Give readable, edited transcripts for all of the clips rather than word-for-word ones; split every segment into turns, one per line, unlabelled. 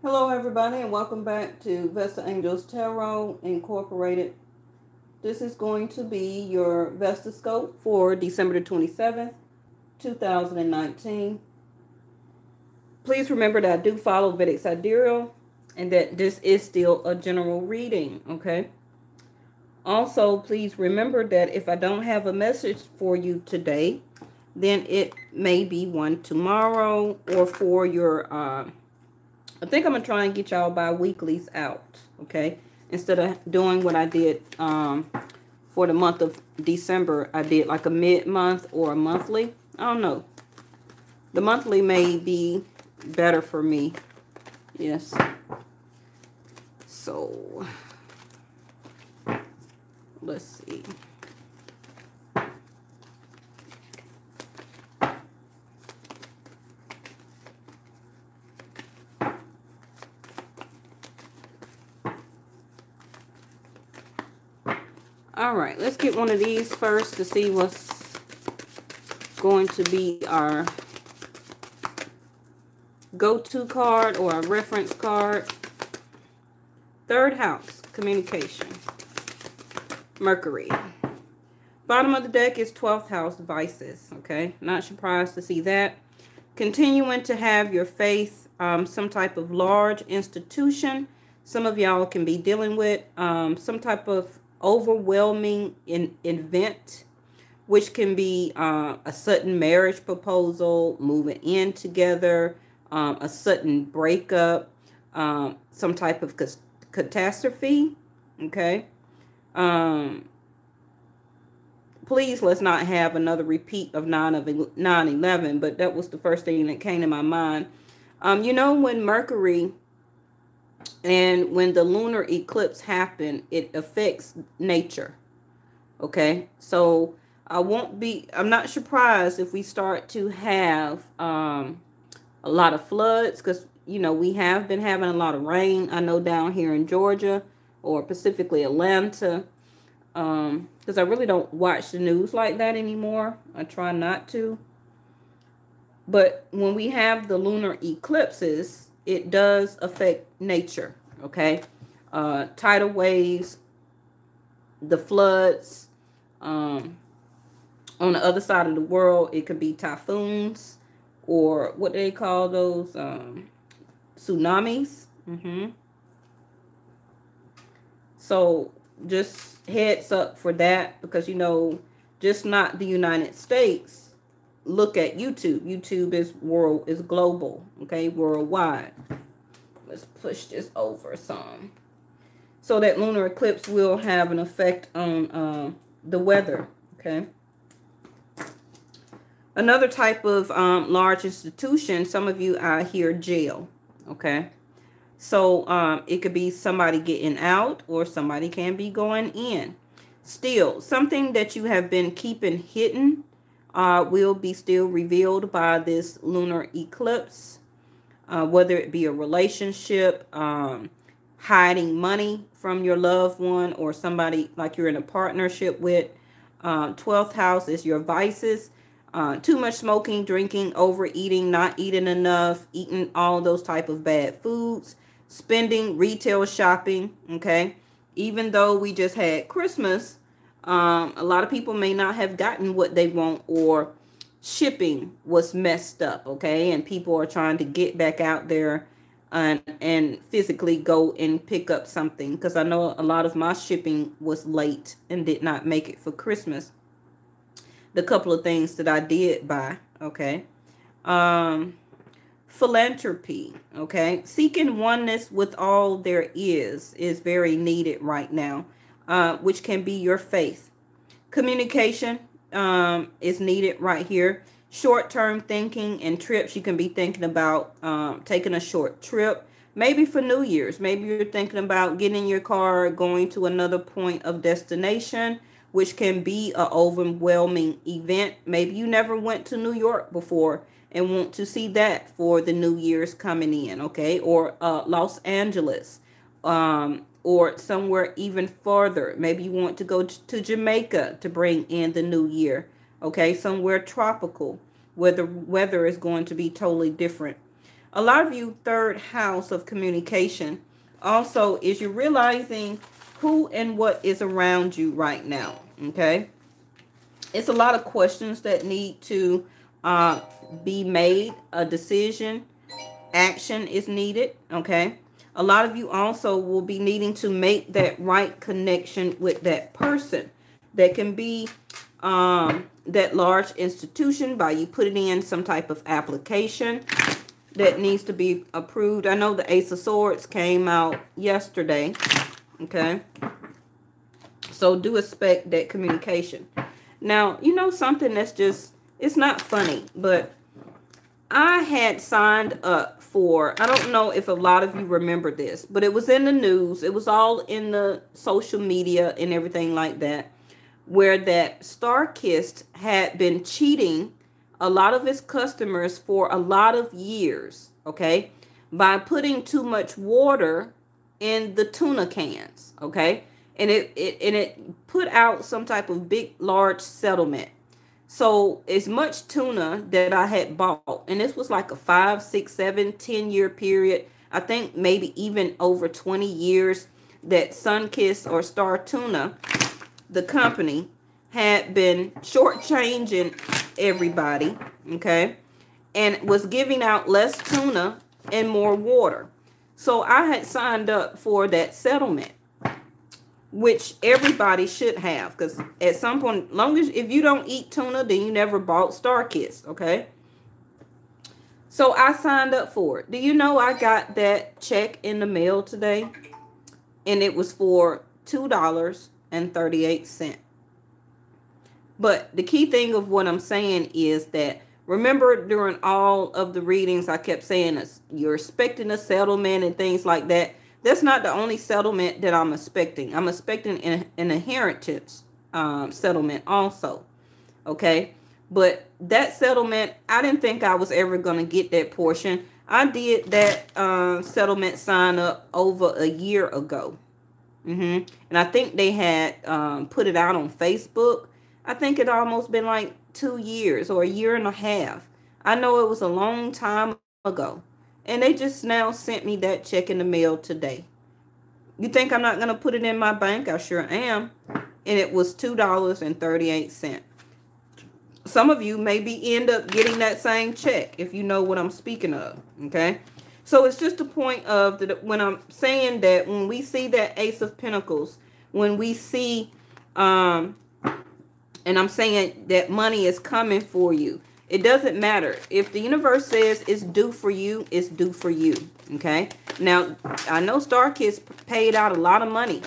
Hello everybody and welcome back to Vestaangelstarot Tarot Incorporated. This is going to be your Vesta scope for December the 27th, 2019. Please remember that I do follow Vedic Sidereal and that this is still a general reading, okay? Also, please remember that if I don't have a message for you today, then it may be one tomorrow or for your I think I'm going to try and get y'all bi-weeklies out, okay? Instead of doing what I did for the month of December, I did like a mid-month or a monthly. I don't know. The monthly may be better for me. Yes. So, let's see. All right, let's get one of these first to see what's going to be our go-to card or a reference card. Third house, communication. Mercury. Bottom of the deck is 12th house, vices. Okay, not surprised to see that. Continuing to have your faith, some type of large institution. Some of y'all can be dealing with some type of overwhelming event, which can be a sudden marriage proposal, moving in together, a sudden breakup, some type of catastrophe. Okay. Please let's not have another repeat of 9/11, but that was the first thing that came to my mind. You know, when Mercury and when the lunar eclipse happened, it affects nature. Okay, so I'm not surprised if we start to have a lot of floods, because you know we have been having a lot of rain. I know down here in Georgia, or specifically Atlanta, because I really don't watch the news like that anymore. I try not to. But when we have the lunar eclipses, it does affect nature, okay? Tidal waves, the floods. On the other side of the world, it could be typhoons, or what do they call those? Tsunamis. So just heads up for that, because, you know, just not the United States. Look at YouTube. YouTube is global, okay, worldwide. Let's push this over some. So that lunar eclipse will have an effect on the weather, okay. Another type of large institution, some of you out here, jail, okay. So it could be somebody getting out, or somebody can be going in. Still, something that you have been keeping hidden will be still revealed by this lunar eclipse, whether it be a relationship, hiding money from your loved one, or somebody like you're in a partnership with. 12th house is your vices. Too much smoking, drinking, overeating, not eating enough, eating all those type of bad foods, spending, retail shopping, okay? Even though we just had Christmas, a lot of people may not have gotten what they want, or shipping was messed up, okay? And people are trying to get back out there and physically go and pick up something, because I know a lot of my shipping was late and did not make it for Christmas. The couple of things that I did buy, okay? Philanthropy, okay? Seeking oneness with all there is very needed right now. Which can be your faith. Communication is needed right here. Short-term thinking and trips. You can be thinking about taking a short trip. Maybe for New Year's. Maybe you're thinking about getting in your car, going to another point of destination, which can be an overwhelming event. Maybe you never went to New York before and want to see that for the New Year's coming in, okay? Or Los Angeles. Or somewhere even farther. Maybe you want to go to Jamaica to bring in the new year. Okay, somewhere tropical, where the weather is going to be totally different. A lot of you, third house of communication also is you're realizing who and what is around you right now. Okay. It's a lot of questions that need to be made. A decision, action is needed. Okay. A lot of you also will be needing to make that right connection with that person. That can be that large institution by you putting in some type of application that needs to be approved. I know the Ace of Swords came out yesterday. Okay. So do expect that communication. Now, you know something that's just, it's not funny, but I had signed up for, I don't know if a lot of you remember this, but it was in the news. It was all in the social media and everything like that, where that StarKist had been cheating a lot of its customers for a lot of years, okay, by putting too much water in the tuna cans, okay? And it put out some type of big, large settlement. So as much tuna that I had bought, and this was like a 5, 6, 7, 10-year period. I think maybe even over 20 years that Sunkist or Star Tuna, the company, had been shortchanging everybody, okay, and was giving out less tuna and more water. So I had signed up for that settlement, which everybody should have, because at some point, long as if you don't eat tuna, then you never bought StarKist, okay? So I signed up for it. Do you know I got that check in the mail today? And it was for $2.38. But the key thing of what I'm saying is that, remember during all of the readings, I kept saying you're expecting a settlement and things like that. That's not the only settlement that I'm expecting. I'm expecting an inheritance settlement also. Okay. But that settlement, I didn't think I was ever going to get that portion. I did that settlement sign up over a year ago. And I think they had put it out on Facebook. I think it almost been like 2 years or a year and a half. I know it was a long time ago. And they just now sent me that check in the mail today. You think I'm not going to put it in my bank? I sure am. And it was $2.38. Some of you maybe end up getting that same check if you know what I'm speaking of. Okay. So it's just a point of that when I'm saying that when we see that Ace of Pentacles, when we see, and I'm saying that money is coming for you. It doesn't matter. If the universe says it's due for you, it's due for you. Okay. Now, I know StarKist paid out a lot of money.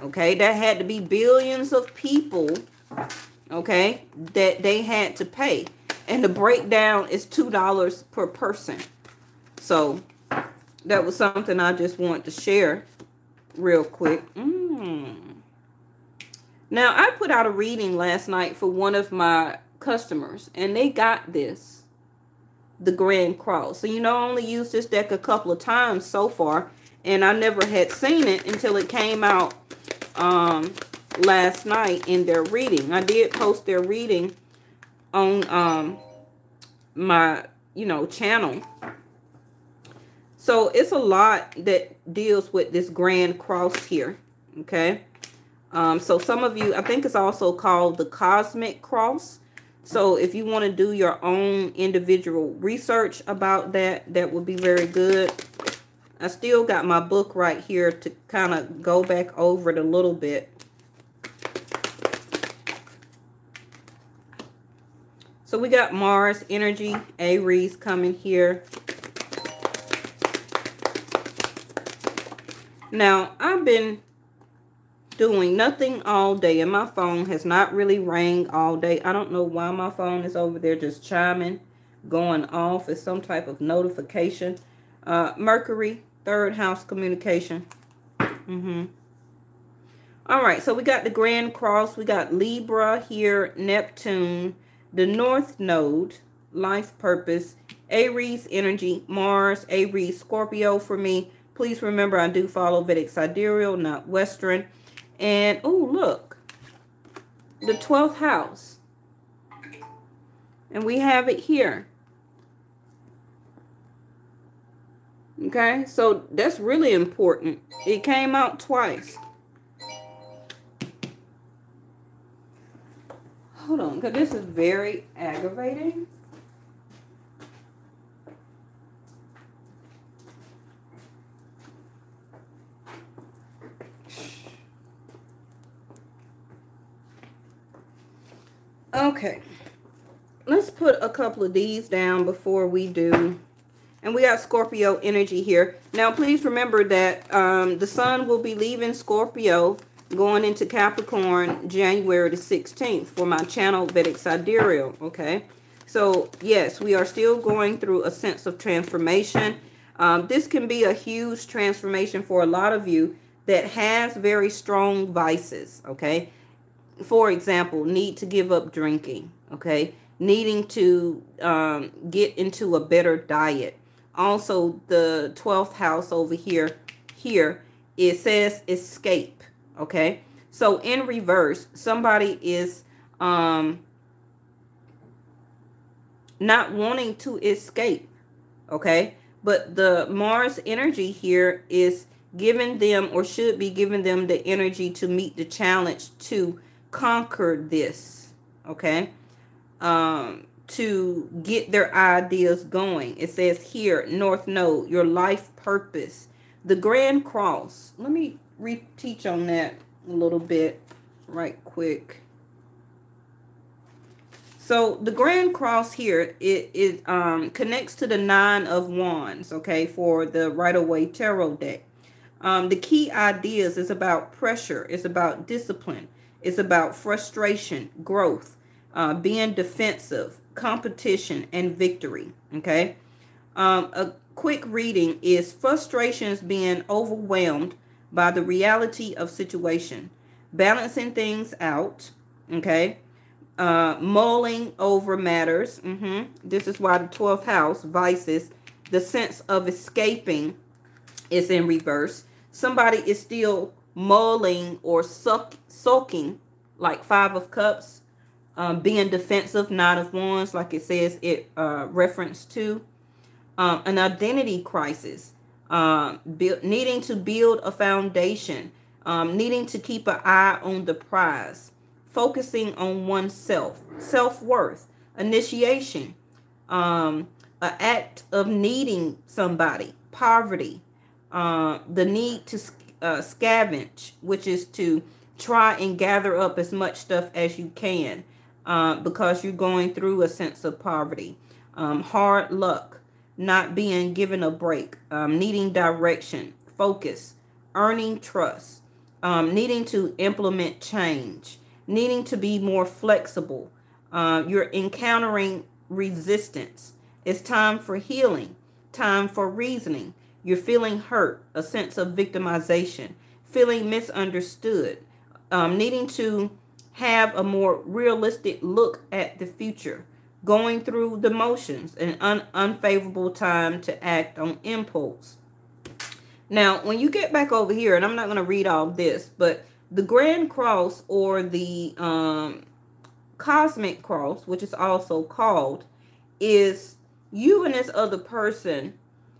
Okay. That had to be billions of people. Okay. That they had to pay. And the breakdown is $2 per person. So that was something I just wanted to share real quick. Now, I put out a reading last night for one of my customers, and they got this, the Grand Cross. So, you know, I only used this deck a couple of times so far, and I never had seen it until it came out last night in their reading. I did post their reading on my, channel. So, it's a lot that deals with this Grand Cross here, okay? So, some of you, I think it's also called the Cosmic Cross. So if you want to do your own individual research about that, that would be very good. I still got my book right here to kind of go back over it a little bit. So we got Mars energy, Aries coming here. Now, I've been doing nothing all day, and my phone has not really rang all day. I don't know why my phone is over there just chiming, going off. It's some type of notification. Mercury, third house communication. All right, so we got the Grand Cross. We got Libra here, Neptune, the North Node, life purpose, Aries energy, Mars, Aries, Scorpio for me. Please remember I do follow Vedic Sidereal, not Western. And, oh, look, the 12th house. And we have it here. Okay, so that's really important. It came out twice. Hold on, because this is very aggravating. Okay, let's put a couple of these down before we do. And we got Scorpio energy here. Now, please remember that the sun will be leaving Scorpio, going into Capricorn January the 16th for my channel Vedic Sidereal, okay? So, yes, we are still going through a sense of transformation. This can be a huge transformation for a lot of you that has very strong vices, okay? For example, need to give up drinking, okay? Needing to get into a better diet. Also, the 12th house over here, it says escape, okay? So, in reverse, somebody is not wanting to escape, okay? But the Mars energy here is giving them, or should be giving them, the energy to meet the challenge to conquer this, okay? To get their ideas going. It says here, North Node, your life purpose. The Grand Cross. Let me reteach on that a little bit right quick. So the Grand Cross here, it connects to the 9 of Wands, okay, for the Rider-Waite Tarot deck. The key ideas is about pressure. It's about discipline. It's about frustration, growth, being defensive, competition, and victory, okay? A quick reading is frustrations being overwhelmed by the reality of situation, balancing things out, okay? Mulling over matters. This is why the 12th house, vices, the sense of escaping is in reverse. Somebody is still mulling or sulking, like 5 of Cups. Being defensive, 9 of Wands, like it says it reference to. An identity crisis. Needing to build a foundation. Needing to keep an eye on the prize. Focusing on oneself. Self-worth. Initiation. An act of needing somebody. Poverty. The need to scavenge, which is to try and gather up as much stuff as you can. Because you're going through a sense of poverty. Hard luck, not being given a break, needing direction, focus, earning trust, needing to implement change, needing to be more flexible. You're encountering resistance. It's time for healing, time for reasoning. You're feeling hurt, a sense of victimization, feeling misunderstood, needing to have a more realistic look at the future, going through the motions, an unfavorable time to act on impulse. Now, when you get back over here, and I'm not going to read all this, but the Grand Cross, or the Cosmic Cross, which is also called, is you and this other person.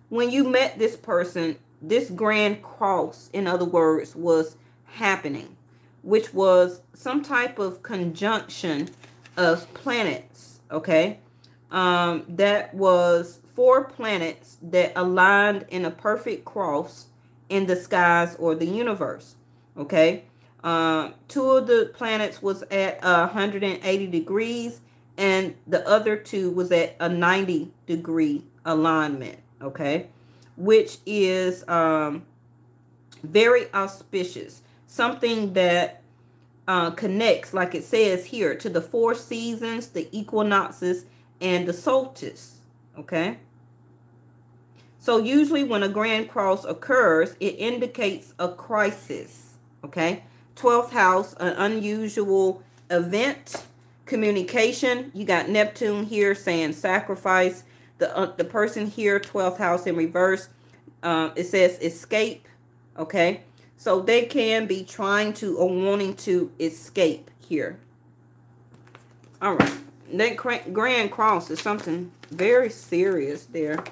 When you met this person, this Grand Cross, in other words, was happening, which was some type of conjunction of planets, okay? That was 4 planets that aligned in a perfect cross in the skies or the universe, okay? 2 of the planets was at 180 degrees, and the other 2 was at a 90-degree alignment, okay? Which is very auspicious. Something that connects, like it says here, to the 4 seasons, the equinoxes, and the solstice. Okay. So usually when a Grand Cross occurs, it indicates a crisis. Okay. 12th house, an unusual event, communication. You got Neptune here saying sacrifice. The person here, 12th house in reverse, it says escape. Okay. So they can be trying to or wanting to escape here. All right. That Grand Cross is something very serious there.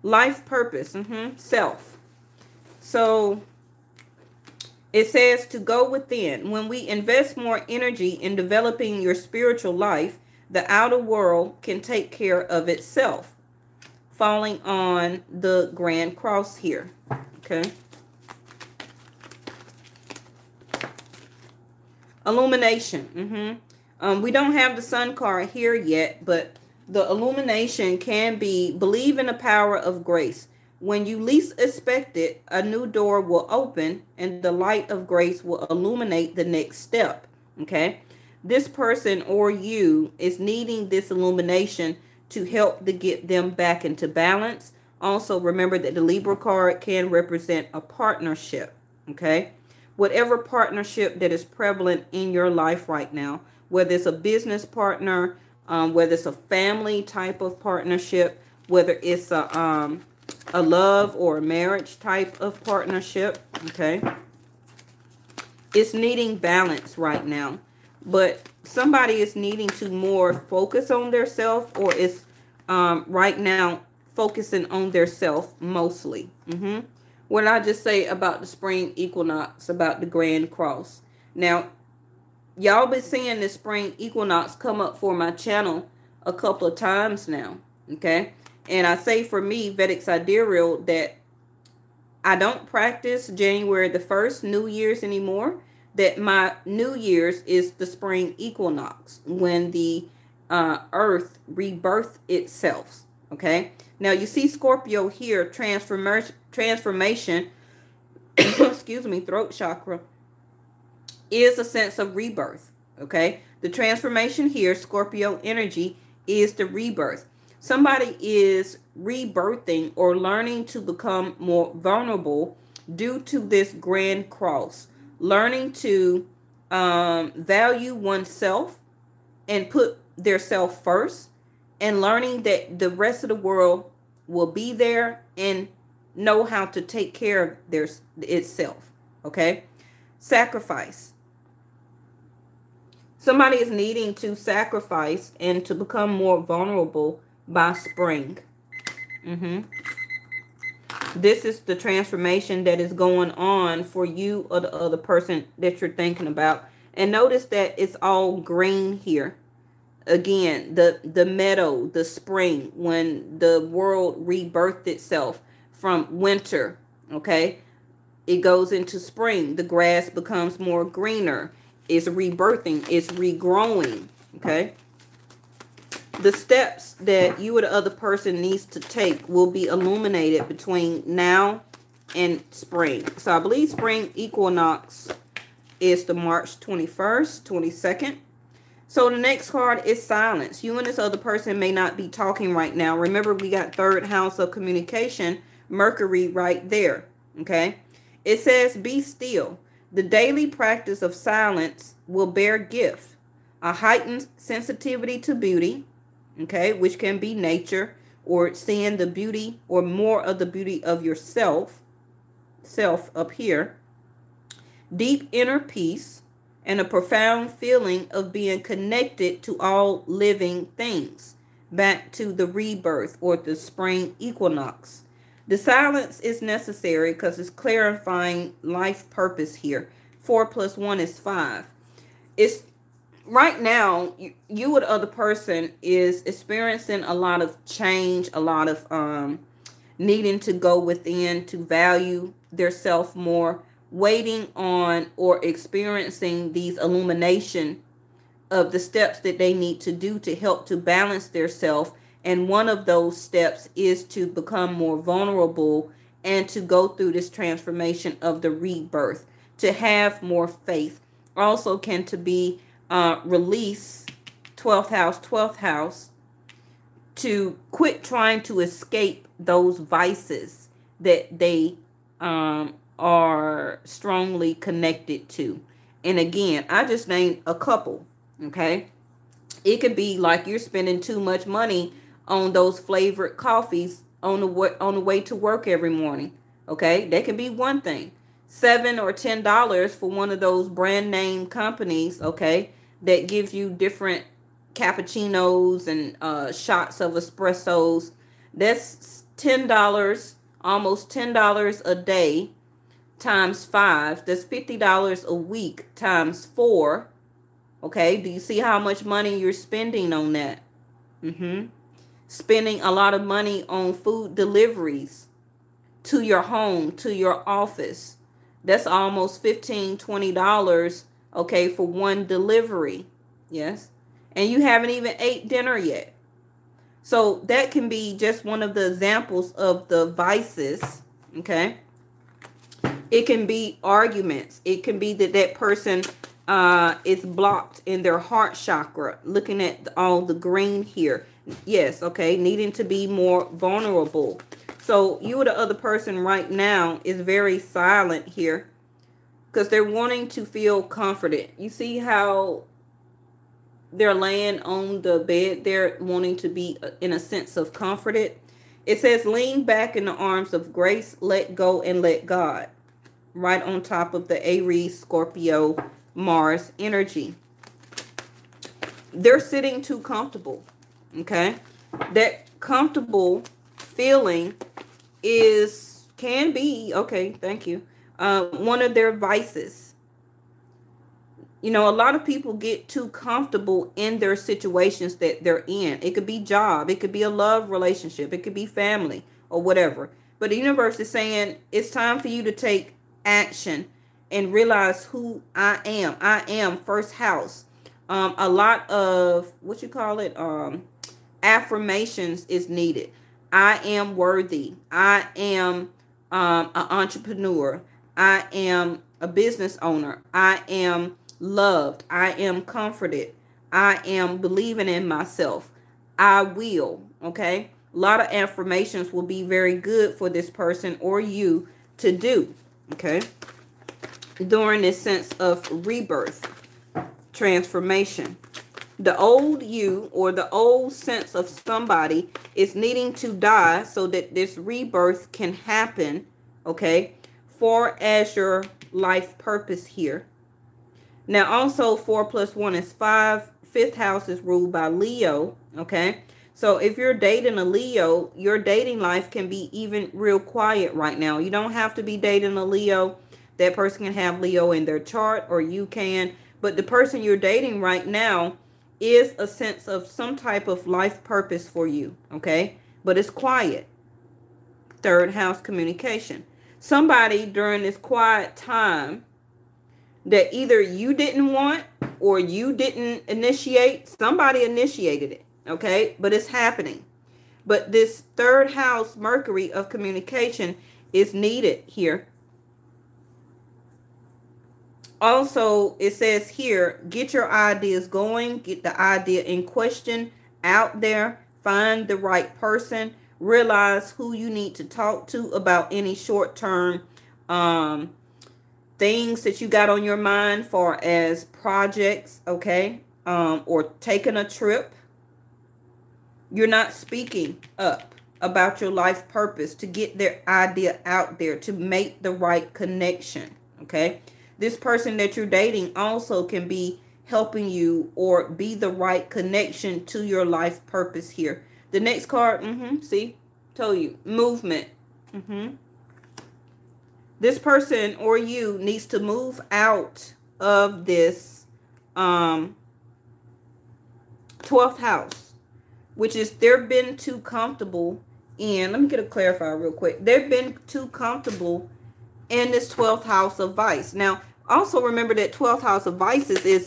Life purpose, self. So it says to go within. When we invest more energy in developing your spiritual life, the outer world can take care of itself. Falling on the Grand Cross here. Okay. Illumination. We don't have the Sun card here yet, but the illumination can be believe in the power of grace. When you least expect it, a new door will open and the light of grace will illuminate the next step. Okay. This person or you is needing this illumination to help to get them back into balance. Also, remember that the Libra card can represent a partnership. Okay. Whatever partnership that is prevalent in your life right now, whether it's a business partner, whether it's a family type of partnership, whether it's a love or a marriage type of partnership, okay? It's needing balance right now. But somebody is needing to more focus on their self, or is right now focusing on their self mostly. What did I just say about the spring equinox, about the Grand Cross? Now, y'all been seeing this spring equinox come up for my channel a couple of times now, okay? And I say for me, Vedic Sidereal, that I don't practice January the 1st, New Year's anymore. That my New Year's is the spring equinox, when the earth rebirths itself, okay? Now, you see Scorpio here, transformation, excuse me, throat chakra, is a sense of rebirth, okay? The transformation here, Scorpio energy, is the rebirth. Somebody is rebirthing or learning to become more vulnerable due to this Grand Cross. Learning to value oneself and put their self first, and learning that the rest of the world will be there and know how to take care of itself, okay? Sacrifice. Somebody is needing to sacrifice and to become more vulnerable by spring. This is the transformation that is going on for you or the other person that you're thinking about. And notice that it's all green here. Again, the meadow, the spring, when the world rebirthed itself from winter, okay? It goes into spring. The grass becomes more greener. It's rebirthing. It's regrowing, okay? The steps that you or the other person needs to take will be illuminated between now and spring. So I believe spring equinox is the March 21st, 22nd. So the next card is silence. You and this other person may not be talking right now. Remember, we got third house of communication, Mercury right there, okay? It says, be still. The daily practice of silence will bear gift. A heightened sensitivity to beauty, okay, which can be nature, or seeing the beauty or more of the beauty of yourself, self up here. Deep inner peace and a profound feeling of being connected to all living things. Back to the rebirth or the spring equinox. The silence is necessary because it's clarifying life purpose here. 4 + 1 is 5. It's right now, you or the other person is experiencing a lot of change, a lot of needing to go within to value their self more, waiting on or experiencing these illumination of the steps that they need to do to help to balance their self. And one of those steps is to become more vulnerable and to go through this transformation of the rebirth, to have more faith. Also can to be release, 12th house, to quit trying to escape those vices that they are strongly connected to. And again, I just named a couple, okay? It could be like you're spending too much money on those flavored coffees on the way to work every morning, okay? That can be one thing. $7 or $10 for one of those brand name companies, okay, that gives you different cappuccinos and shots of espressos. That's $10, almost $10 a day times 5. That's $50 a week times 4. Okay, do you see how much money you're spending on that? Spending a lot of money on food deliveries to your home, to your office. That's almost $15, $20, okay, for one delivery. Yes. And you haven't even ate dinner yet. So that can be just one of the examples of the vices, okay? It can be arguments. It can be that that person is blocked in their heart chakra. Looking at all the green here. Yes, okay, needing to be more vulnerable. So you or the other person right now is very silent here because they're wanting to feel comforted. You see how they're laying on the bed? They're wanting to be in a sense of comforted. It says, lean back in the arms of grace, let go and let God. Right on top of the Aries, Scorpio, Mars energy. They're sitting too comfortable. Okay. That comfortable feeling can be, okay, thank you, one of their vices. You know, a lot of people get too comfortable in their situations that they're in. It could be job, it could be a love relationship, it could be family or whatever. But the universe is saying it's time for you to take action and realize who I am. I am first house. A lot of, what you call it, affirmations is needed. I am worthy. I am an entrepreneur. I am a business owner. I am loved. I am comforted. I am believing in myself. I will. Okay. A lot of affirmations will be very good for this person or you to do. Okay. During this sense of rebirth, transformation. The old you or the old sense of somebody is needing to die so that this rebirth can happen, okay, for as your life purpose here. Now, also 4 + 1 is 5. 5th house is ruled by Leo, okay? So if you're dating a Leo, your dating life can be even real quiet right now. You don't have to be dating a Leo. That person can have Leo in their chart, or you can. But the person you're dating right now is a sense of some type of life purpose for you, okay? But it's quiet. 3rd house, communication. Somebody during this quiet time that either you didn't want or you didn't initiate, somebody initiated it, okay? But it's happening. But this 3rd house, Mercury, of communication is needed here. Also, it says here, get your ideas going, get the idea in question out there, find the right person, realize who you need to talk to about any short-term things that you got on your mind for as projects, okay, or taking a trip. You're not speaking up about your life purpose to get their idea out there, to make the right connection, okay? This person that you're dating also can be helping you or be the right connection to your life purpose here. The next card, see, told you, movement. This person or you needs to move out of this 12th house, which is they've been too comfortable in, let me get a clarifier real quick. They've been too comfortable in this 12th house of vice. Now, also remember that 12th house of vices is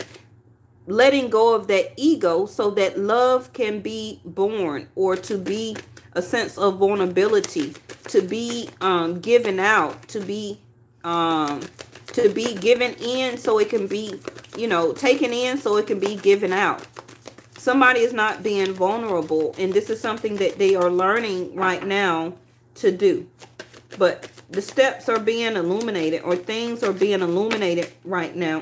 letting go of that ego so that love can be born, or to be a sense of vulnerability, to be given out, to be given in so it can be, you know, taken in so it can be given out. Somebody is not being vulnerable, and this is something that they are learning right now to do. But the steps are being illuminated, or things are being illuminated right now.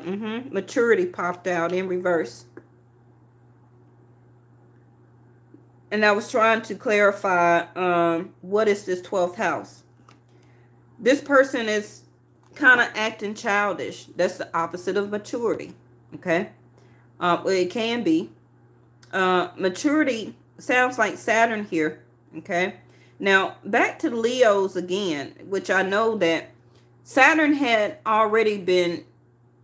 Maturity popped out in reverse. And I was trying to clarify what is this 12th house. This person is kind of acting childish. That's the opposite of maturity. Okay. Well, it can be. Maturity sounds like Saturn here. Okay. Now, back to the Leos again, which I know that Saturn had already been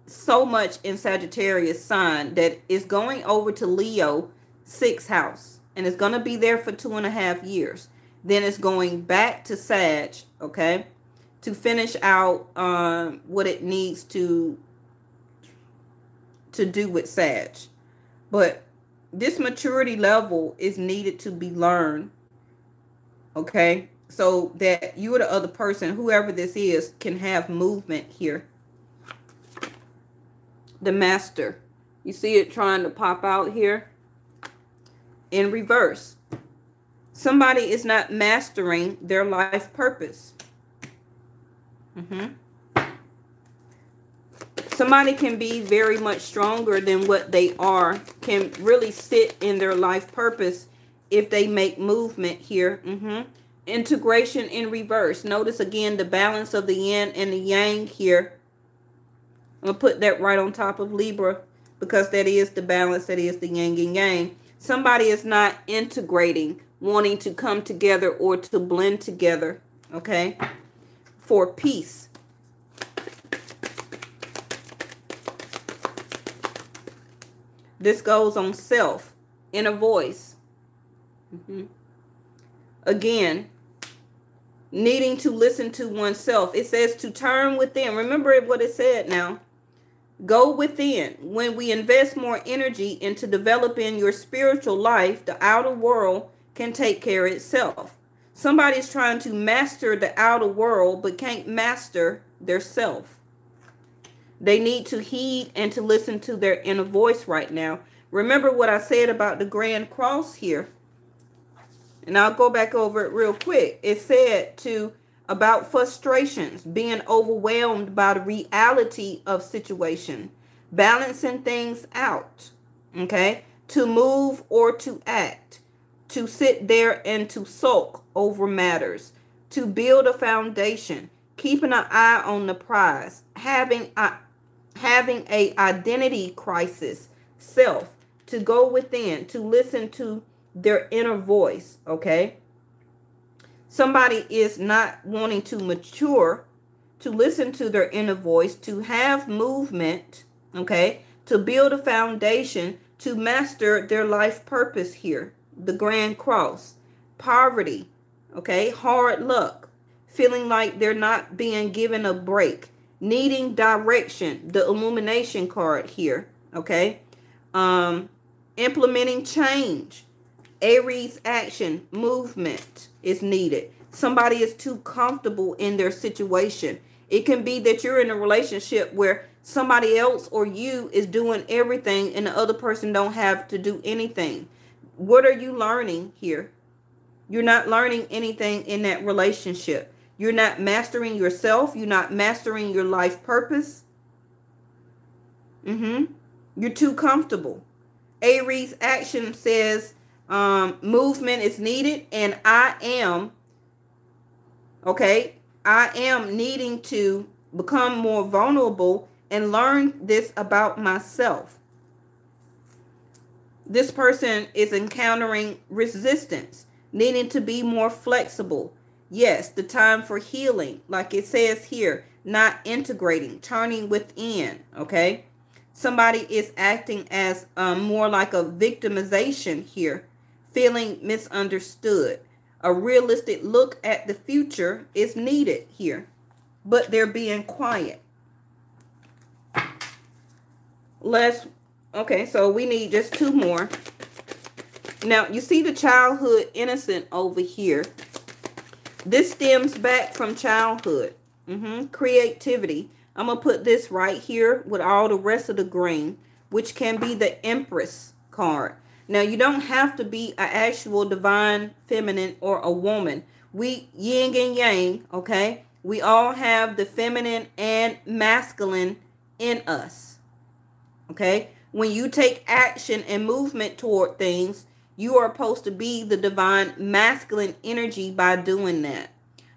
so much in Sagittarius sign that it's going over to Leo 6th house. And it's going to be there for 2.5 years. Then it's going back to Sag, okay, to finish out what it needs to do with Sag. But this maturity level is needed to be learned, okay, so that you or the other person, whoever this is, can have movement here. The Master. You see it trying to pop out here in reverse. Somebody is not mastering their life purpose. Somebody can be very much stronger than what they are, can really sit in their life purpose if they make movement here. Integration in reverse. Notice again the balance of the yin and the yang here. I'm going to put that right on top of Libra because that is the balance, that is the yin and yang. Somebody is not integrating, wanting to come together or to blend together, okay, for peace. This goes on self, inner voice. Again, needing to listen to oneself. It says to turn within. Remember what it said now. Go within. When we invest more energy into developing your spiritual life, the outer world can take care of itself. Somebody's trying to master the outer world but can't master their self. They need to heed and to listen to their inner voice right now. Remember what I said about the Grand Cross here. And I'll go back over it real quick. It said about frustrations, being overwhelmed by the reality of situation, balancing things out, okay? To move or to act, to sit there and to sulk over matters, to build a foundation, keeping an eye on the prize, having a identity crisis, self, to go within, to listen to their inner voice, okay? Somebody is not wanting to mature, to listen to their inner voice, to have movement, okay? To build a foundation, to master their life purpose here. The Grand Cross, poverty, okay? Hard luck, feeling like they're not being given a break, needing direction, the illumination card here, okay? Implementing change. Aries action, movement is needed. Somebody is too comfortable in their situation. It can be that you're in a relationship where somebody else or you is doing everything and the other person don't have to do anything. What are you learning here? You're not learning anything in that relationship. You're not mastering yourself. You're not mastering your life purpose. You're too comfortable. Aries action says movement is needed, and I am needing to become more vulnerable and learn this about myself. This person is encountering resistance, needing to be more flexible. Yes, the time for healing, like it says here, not integrating, turning within, okay? Somebody is acting as more like a victimization here, feeling misunderstood. A realistic look at the future is needed here, but they're being quiet. Okay, so we need just 2 more. Now, you see the childhood innocent over here. This stems back from childhood. Creativity. I'm going to put this right here with all the rest of the green, which can be the Empress card. Now, you don't have to be an actual divine feminine or a woman. We yin and yang, okay? We all have the feminine and masculine in us, okay? When you take action and movement toward things, you are supposed to be the divine masculine energy by doing that.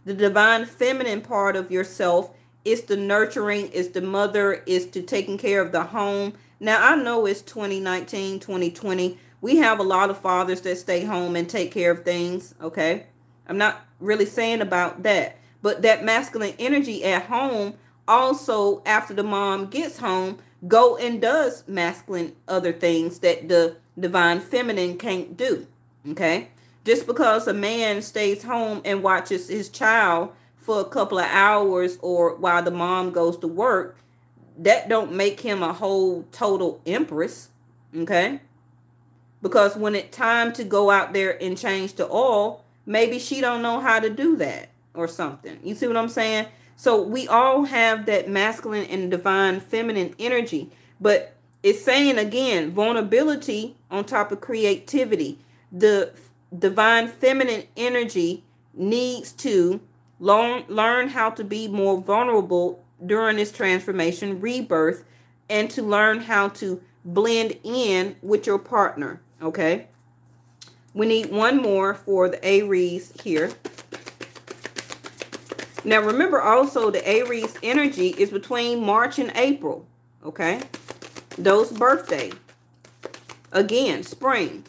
The divine feminine part of yourself is the nurturing, is the mother, is to taking care of the home. Now, I know it's 2019, 2020. We have a lot of fathers that stay home and take care of things, okay? I'm not really saying about that. But that masculine energy at home, also after the mom gets home, go and does masculine other things that the divine feminine can't do. Okay? Just because a man stays home and watches his child for a couple of hours or while the mom goes to work, that don't make him a whole total empress. Okay? Because when it's time to go out there and change the oil, maybe she don't know how to do that or something. You see what I'm saying? So we all have that masculine and divine feminine energy. But it's saying again, vulnerability on top of creativity. The divine feminine energy needs to learn how to be more vulnerable during this transformation, rebirth, and to learn how to blend in with your partner. Okay, we need one more for the Aries here. Now remember also the Aries energy is between March and April. Okay, those birthday. Again, spring.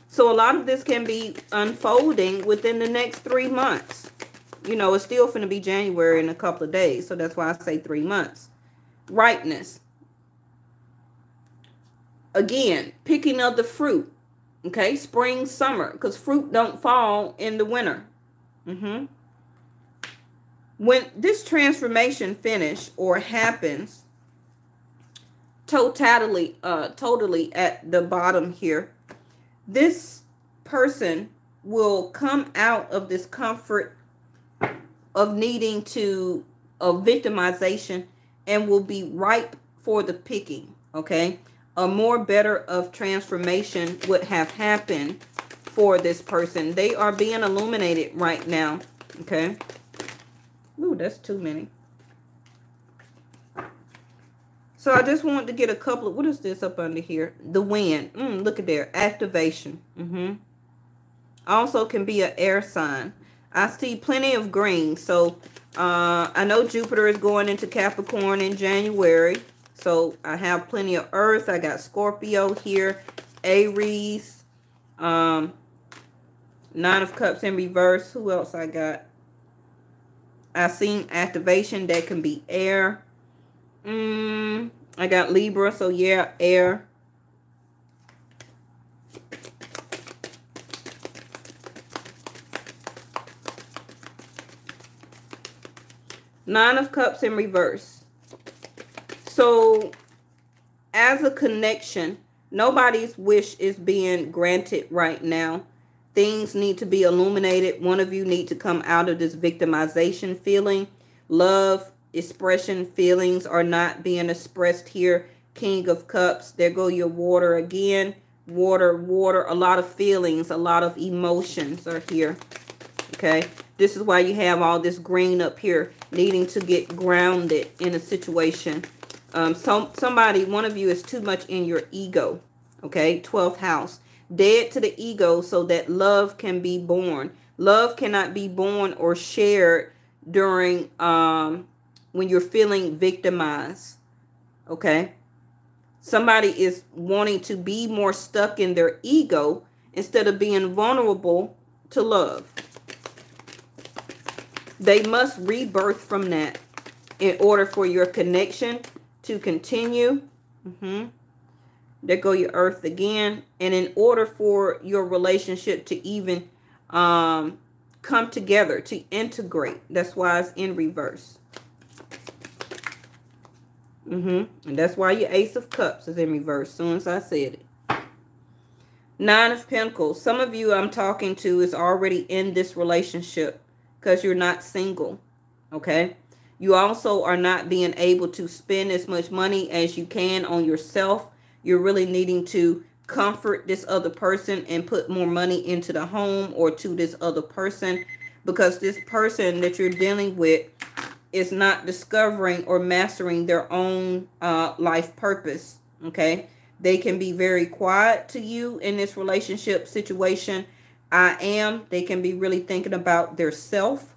So a lot of this can be unfolding within the next 3 months. You know, it's still going to be January in a couple of days. So that's why I say 3 months. Ripeness. Again, picking of the fruit. Okay, spring, summer. Because fruit don't fall in the winter. When this transformation finish or happens, totally at the bottom here, this person will come out of this comfort of needing to, of victimization, and will be ripe for the picking. Okay, a more better of transformation would have happened for this person. They are being illuminated right now. Okay. Ooh, that's too many. So I just wanted to get a couple of, what is this up under here? The wind. Look at there. Activation. Also can be an air sign. I see plenty of green. So I know Jupiter is going into Capricorn in January. So I have plenty of earth. I got Scorpio here. Aries. 9 of Cups in reverse. Who else I got? I seen activation. That can be air. I got Libra. So yeah, air. Nine of Cups in reverse. So as a connection, nobody's wish is being granted right now. Things need to be illuminated. One of you need to come out of this victimization feeling. Love, expression, feelings are not being expressed here. King of Cups. There go your water again. Water, water. A lot of feelings, a lot of emotions are here. Okay. This is why you have all this green up here, needing to get grounded in a situation. Somebody, one of you is too much in your ego. Okay. 12th house. Dead to the ego so that love can be born. Love cannot be born or shared during when you're feeling victimized. Okay. Somebody is wanting to be more stuck in their ego instead of being vulnerable to love. They must rebirth from that in order for your connection to continue. There go your earth again. And in order for your relationship to even come together, to integrate. That's why it's in reverse. And that's why your Ace of Cups is in reverse, as soon as I said it. 9 of Pentacles. Some of you I'm talking to is already in this relationship because you're not single. Okay. You also are not being able to spend as much money as you can on yourself. You're really needing to comfort this other person and put more money into the home or to this other person, because this person that you're dealing with is not discovering or mastering their own life purpose. Okay. They can be very quiet to you in this relationship situation. They can be really thinking about their self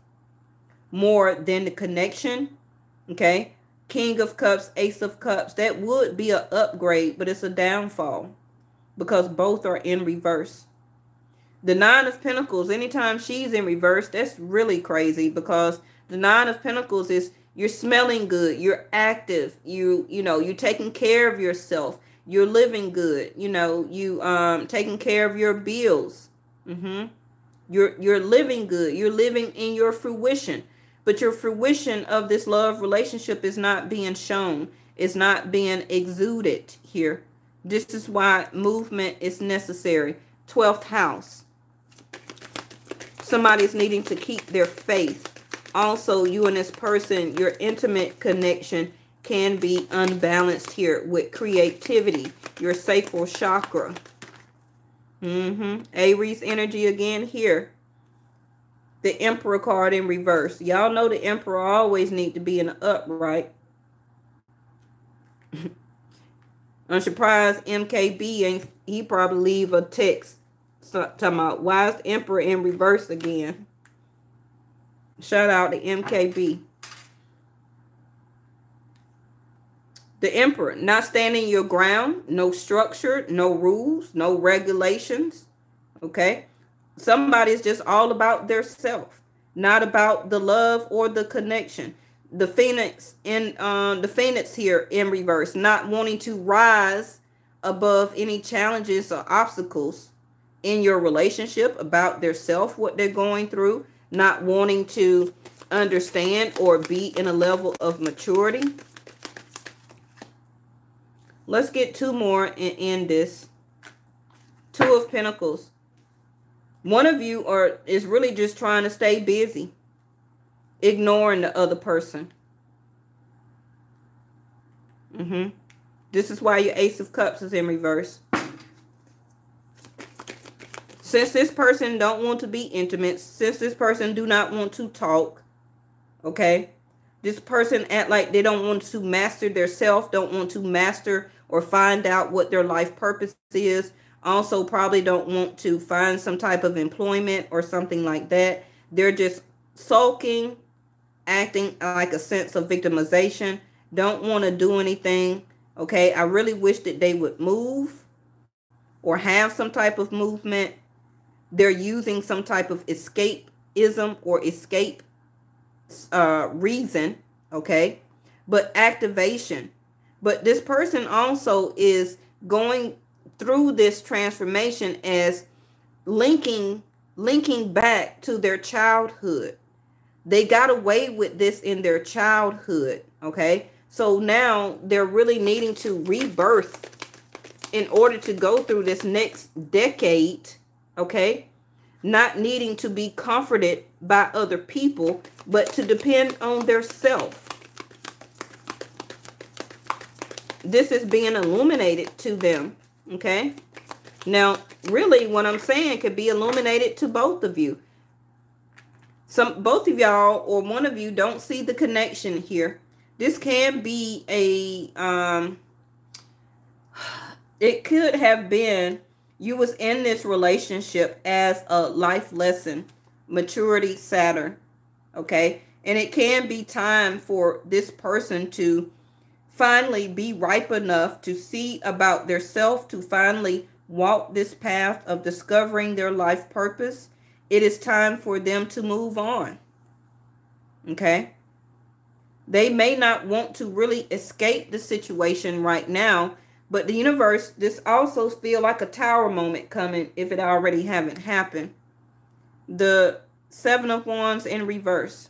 more than the connection. Okay. King of Cups, Ace of Cups. That would be an upgrade, but it's a downfall because both are in reverse. The Nine of Pentacles, anytime she's in reverse, that's really crazy, because the Nine of Pentacles is you're smelling good, you're active, you're taking care of yourself, you're living good, you taking care of your bills. You're living good, you're living in your fruition. But your fruition of this love relationship is not being shown, it's not being exuded here. This is why movement is necessary. 12th house. Somebody's needing to keep their faith. Also, you and this person, your intimate connection can be unbalanced here with creativity, your sacral chakra. Aries energy again here. The Emperor card in reverse. Y'all know the Emperor always need to be in the upright. I'm surprised MKB ain't, he probably leave a text talking about why is the Emperor in reverse again. Shout out to MKB. The Emperor, not standing your ground, no structure, no rules, no regulations. Okay. Somebody's just all about their self, not about the love or the connection. The Phoenix in the Phoenix here in reverse, not wanting to rise above any challenges or obstacles in your relationship, about their self, what they're going through, not wanting to understand or be in a level of maturity. Let's get two more and end this. Two of Pentacles. One of you is really just trying to stay busy, ignoring the other person. This is why your Ace of Cups is in reverse. Since this person don't want to be intimate, since this person do not want to talk, okay? This person act like they don't want to master their self, don't want to master or find out what their life purpose is. Also probably don't want to find some type of employment or something like that. They're just sulking, acting like a sense of victimization, don't want to do anything. Okay, I really wish that they would move or have some type of movement. They're using some type of escapism or escape reason, okay? But activation. But this person also is going through this transformation as linking back to their childhood. They got away with this in their childhood, okay? So now they're really needing to rebirth in order to go through this next decade, okay? Not needing to be comforted by other people, but to depend on their self. This is being illuminated to them, okay? Now, really what I'm saying could be illuminated to both of you. Both of y'all or one of you don't see the connection here. This can be it could have been you was in this relationship as a life lesson, maturity, Saturn, okay? And it can be time for this person to finally be ripe enough to see about their self, to finally walk this path of discovering their life purpose. It is time for them to move on, okay? They may not want to really escape the situation right now, but the universe, this also feel like a tower moment coming if it already haven't happened. The Seven of Wands in reverse.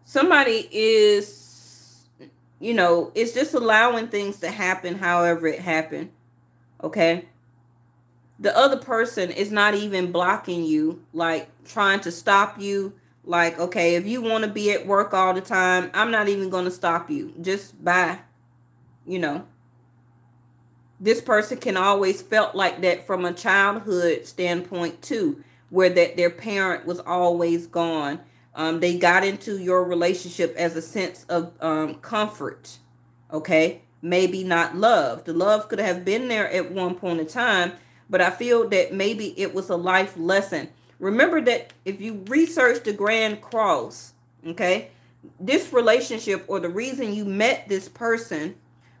Somebody is, it's just allowing things to happen however it happened, okay? The other person is not even blocking you, like trying to stop you. Like, okay, if you want to be at work all the time, I'm not even going to stop you. Just bye. This person can always felt like that from a childhood standpoint too, where that their parent was always gone. They got into your relationship as a sense of comfort. Okay, maybe not love. The love could have been there at one point in time, but I feel that maybe it was a life lesson. Remember that if you research the Grand Cross, okay, this relationship or the reason you met this person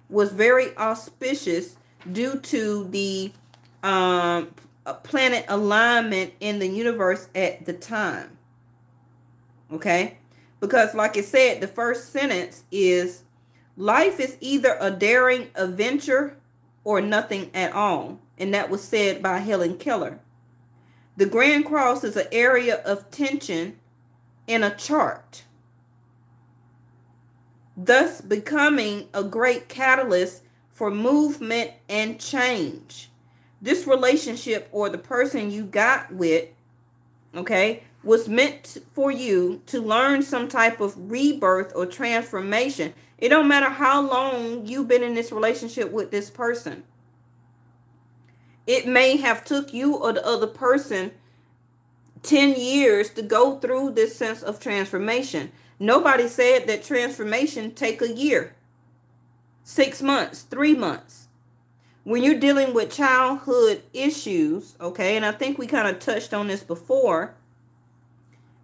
was very auspicious due to the planet alignment in the universe at the time. Okay? Because like I said, the first sentence is, life is either a daring adventure or nothing at all. And that was said by Helen Keller. The Grand Cross is an area of tension in a chart, thus becoming a great catalyst for movement and change. This relationship or the person you got with, okay, was meant for you to learn some type of rebirth or transformation. It don't matter how long you've been in this relationship with this person. It may have took you or the other person 10 years to go through this sense of transformation. Nobody said that transformation take a year, 6 months, 3 months. When you're dealing with childhood issues, okay, and I think we kind of touched on this before,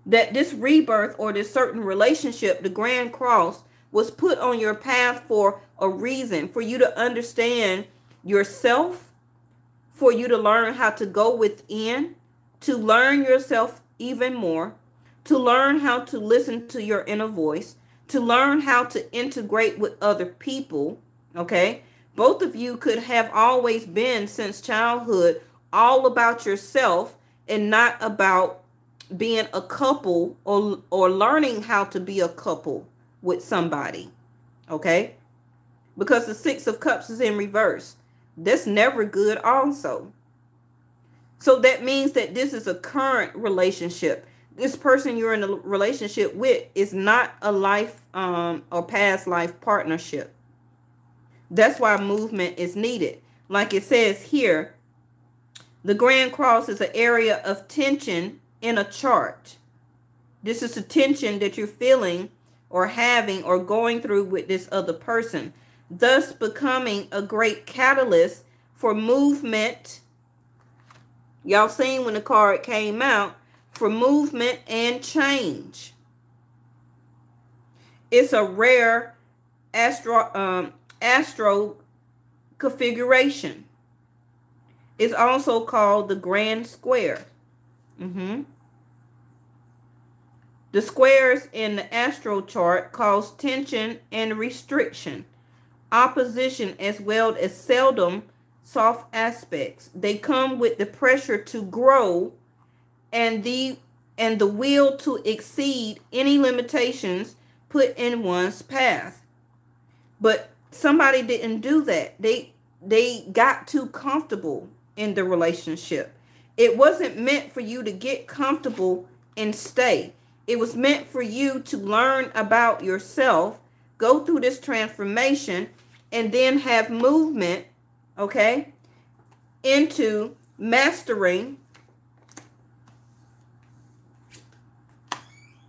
that this rebirth or this certain relationship, the Grand Cross, was put on your path for a reason, for you to understand yourself, for you to learn how to go within, to learn yourself even more, to learn how to listen to your inner voice, to learn how to integrate with other people, okay? Both of you could have always been, since childhood, all about yourself and not about being a couple or learning how to be a couple with somebody, okay? Because the Six of Cups is in reverse. That's never good also. So that means that this is a current relationship. This person you're in a relationship with is not a life or past life partnership. That's why movement is needed. Like it says here, the Grand Cross is an area of tension in a chart. This is the tension that you're feeling or having or going through with this other person, thus becoming a great catalyst for movement. Y'all seen when the card came out, for movement and change. It's a rare astro configuration. It's also called the Grand Square. The squares in the astro chart cause tension and restriction, opposition, as well as seldom soft aspects. They come with the pressure to grow and the will to exceed any limitations put in one's path. But somebody didn't do that. They got too comfortable in the relationship. It wasn't meant for you to get comfortable and stay. It was meant for you to learn about yourself, go through this transformation, and then have movement, okay, into mastering,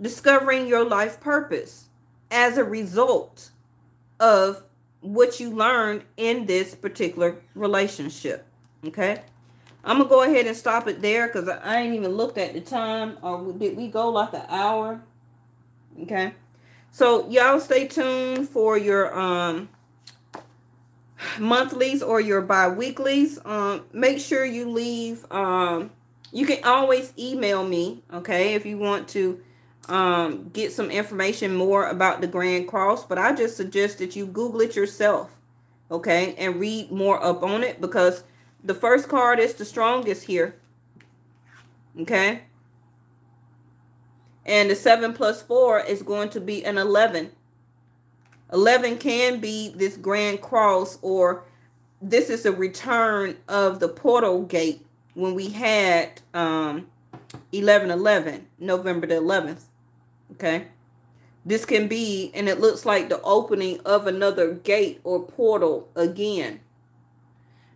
discovering your life purpose as a result of what you learned in this particular relationship. Okay, I'm gonna go ahead and stop it there because I ain't even looked at the time. Or did we go like an hour? Okay, so y'all stay tuned for your monthlies or your bi-weeklies. Make sure you leave. You can always email me, okay, if you want to get some information more about the Grand Cross. But I just suggest that you Google it yourself, okay, and read more up on it, because the first card is the strongest here, okay, and the 7 + 4 is going to be an 11. 11 can be this Grand Cross, or this is a return of the portal gate when we had 11/11, November the 11th. Okay, this can be, and it looks like the opening of another gate or portal again.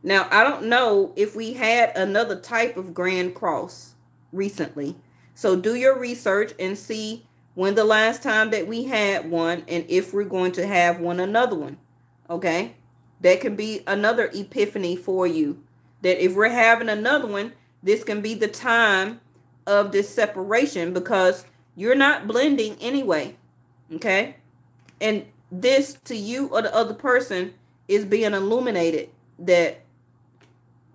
Now, I don't know if we had another type of Grand Cross recently, so do your research and see when the last time that we had one, and if we're going to have another one. Okay, that could be another epiphany for you, that if we're having another one, this can be the time of this separation, because you're not blending anyway. Okay, and this to you or the other person is being illuminated. that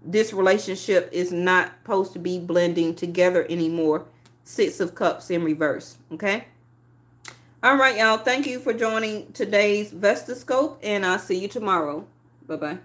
this relationship is not supposed to be blending together anymore. Six of Cups in reverse. Okay. All right, y'all. Thank you for joining today's Vesta Scope, and I'll see you tomorrow. Bye-bye.